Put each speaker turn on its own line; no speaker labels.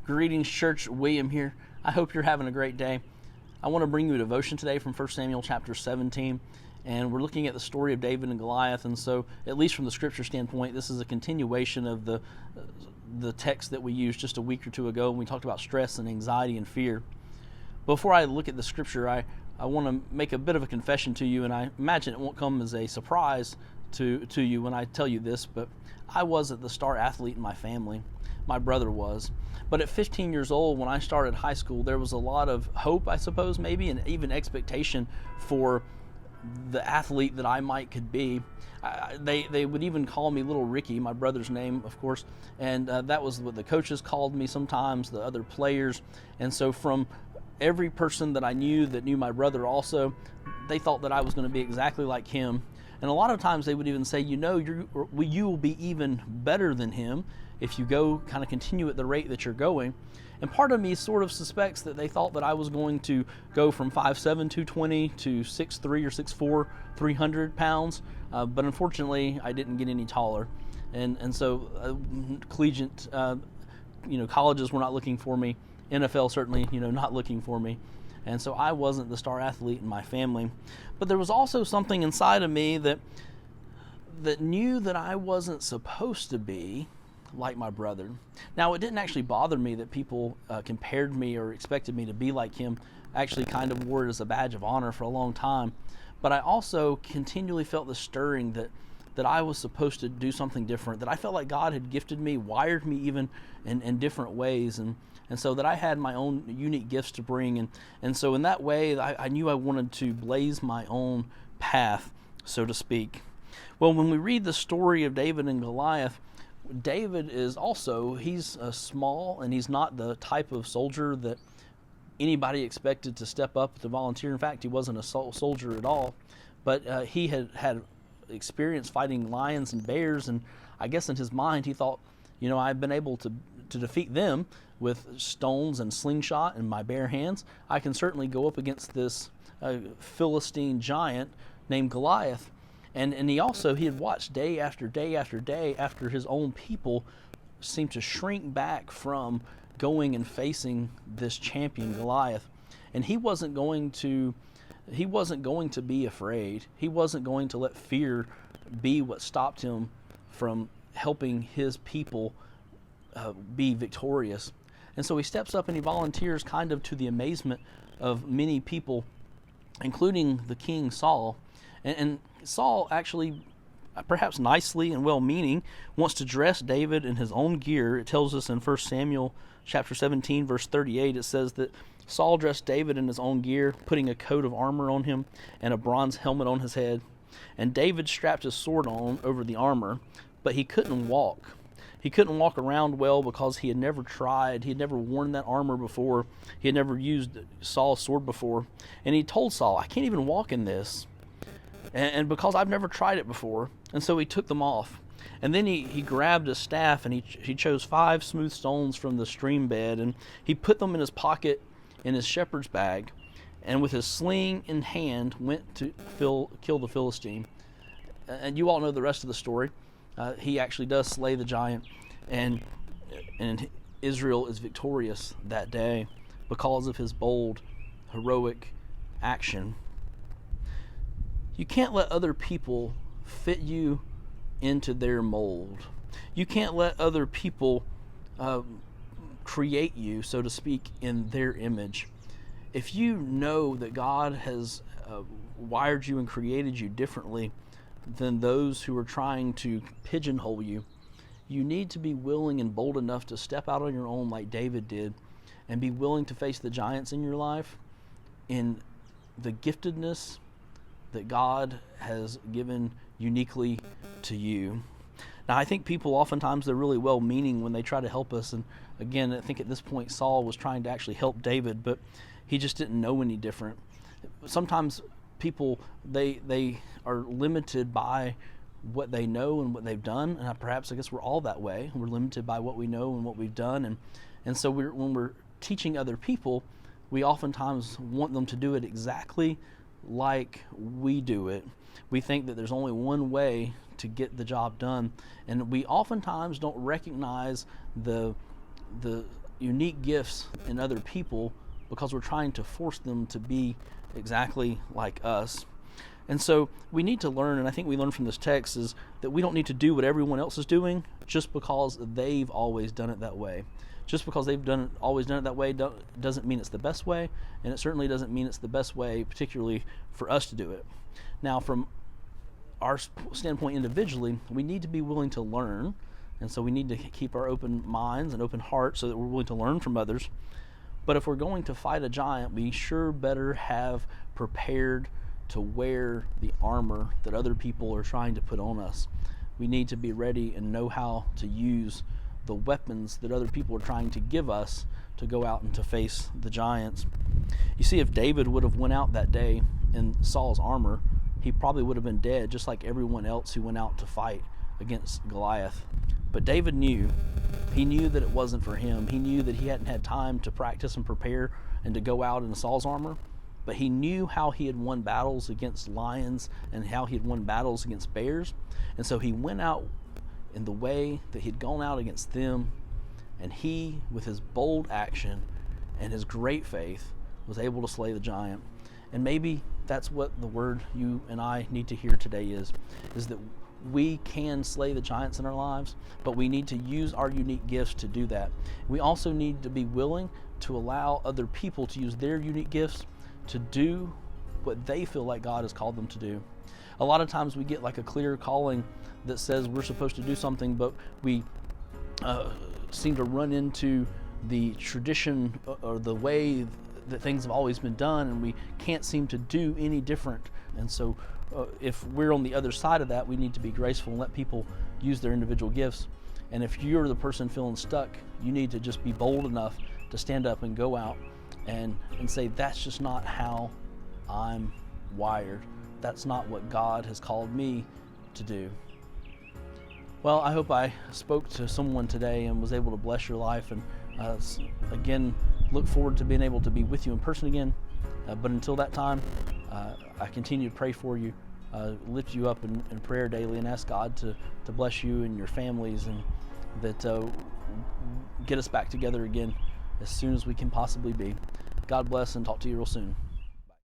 Greetings, church. William here. I hope you're having a great day. I want to bring you a devotion today from 1 Samuel chapter 17, and we're looking at the story of David and Goliath. And so, at least from the scripture standpoint, this is a continuation of the text that we used just a week or two ago when we talked about stress and anxiety and fear. Before I look at the scripture, I want to make a bit of a confession to you, and I imagine it won't come as a surprise to you when I tell you this, but I wasn't the star athlete in my family. My brother was. But at 15 years old, when I started high school, there was a lot of hope, I suppose, maybe, and even expectation for the athlete that I could be. They would even call me Little Ricky, my brother's name, of course, and that was what the coaches called me sometimes, the other players. And so from every person that I knew that knew my brother also, they thought that I was going to be exactly like him. And a lot of times they would even say, you will be even better than him if you go kind of continue at the rate that you're going. And part of me sort of suspects that they thought that I was going to go from 5'7", 220 to 6'3" or 6'4", 300 pounds. But unfortunately, I didn't get any taller. And so collegiate, colleges were not looking for me. NFL certainly, not looking for me. And so I wasn't the star athlete in my family. But there was also something inside of me that knew that I wasn't supposed to be like my brother. Now, it didn't actually bother me that people compared me or expected me to be like him. I actually kind of wore it as a badge of honor for a long time. But I also continually felt the stirring that I was supposed to do something different, that I felt like God had gifted me, wired me even in different ways, and so that I had my own unique gifts to bring. And so in that way, I knew I wanted to blaze my own path, so to speak. Well, when we read the story of David and Goliath, David he's small, and he's not the type of soldier that anybody expected to step up to volunteer. In fact, he wasn't a soldier at all, but he had experience fighting lions and bears, and I guess in his mind he thought, I've been able to defeat them with stones and slingshot and my bare hands. I can certainly go up against this Philistine giant named Goliath. And he had watched day after day after day after his own people seemed to shrink back from going and facing this champion Goliath. And he wasn't going to be afraid. He wasn't going to let fear be what stopped him from helping his people be victorious. And so he steps up and he volunteers, kind of to the amazement of many people, including the king Saul. And Saul actually, perhaps nicely and well-meaning, wants to dress David in his own gear. It tells us in 1 Samuel chapter 17, verse 38, it says that Saul dressed David in his own gear, putting a coat of armor on him and a bronze helmet on his head. And David strapped his sword on over the armor, but he couldn't walk. He couldn't walk around well because he had never tried. He had never worn that armor before. He had never used Saul's sword before. And he told Saul, I can't even walk in this. And because I've never tried it before. And so he took them off. And then he grabbed a staff and he chose 5 smooth stones from the stream bed, and he put them in his pocket in his shepherd's bag, and with his sling in hand went to kill the Philistine. And you all know the rest of the story. He actually does slay the giant, and Israel is victorious that day because of his bold, heroic action. You can't let other people fit you into their mold. You can't let other people create you, so to speak, in their image. If you know that God has wired you and created you differently than those who are trying to pigeonhole you, you need to be willing and bold enough to step out on your own like David did, and be willing to face the giants in your life in the giftedness that God has given uniquely to you. Now, I think people oftentimes, they're really well-meaning when they try to help us. And again, I think at this point Saul was trying to actually help David, but he just didn't know any different. Sometimes people, they are limited by what they know and what they've done, and perhaps I guess we're all that way. We're limited by what we know and what we've done, and so when we're teaching other people, we oftentimes want them to do it exactly like we do it. We think that there's only one way to get the job done, and we oftentimes don't recognize the unique gifts in other people because we're trying to force them to be exactly like us. And so we need to learn, and I think we learn from this text, is that we don't need to do what everyone else is doing just because they've always done it that way. Just because they've always done it that way doesn't mean it's the best way, and it certainly doesn't mean it's the best way, particularly for us to do it. Now, from our standpoint individually, we need to be willing to learn, and so we need to keep our open minds and open hearts so that we're willing to learn from others. But if we're going to fight a giant, we sure better have prepared to wear the armor that other people are trying to put on us. We need to be ready and know how to use the weapons that other people are trying to give us to go out and to face the giants. You see, if David would have went out that day in Saul's armor, he probably would have been dead, just like everyone else who went out to fight against Goliath. But David knew. He knew that it wasn't for him. He knew that he hadn't had time to practice and prepare and to go out in Saul's armor. But he knew how he had won battles against lions and how he had won battles against bears. And so he went out in the way that he'd gone out against them, and he, with his bold action and his great faith, was able to slay the giant. And maybe that's what the word you and I need to hear today is that we can slay the giants in our lives, but we need to use our unique gifts to do that. We also need to be willing to allow other people to use their unique gifts to do what they feel like God has called them to do. A lot of times we get like a clear calling that says we're supposed to do something, but we seem to run into the tradition or the way that things have always been done, and we can't seem to do any different. And so if we're on the other side of that, we need to be graceful and let people use their individual gifts. And if you're the person feeling stuck, you need to just be bold enough to stand up and go out and say, that's just not how I'm wired. That's not what God has called me to do. Well, I hope I spoke to someone today and was able to bless your life. And again, look forward to being able to be with you in person again. But until that time, I continue to pray for you, lift you up in prayer daily, and ask God to bless you and your families, and that get us back together again as soon as we can possibly be. God bless, and talk to you real soon.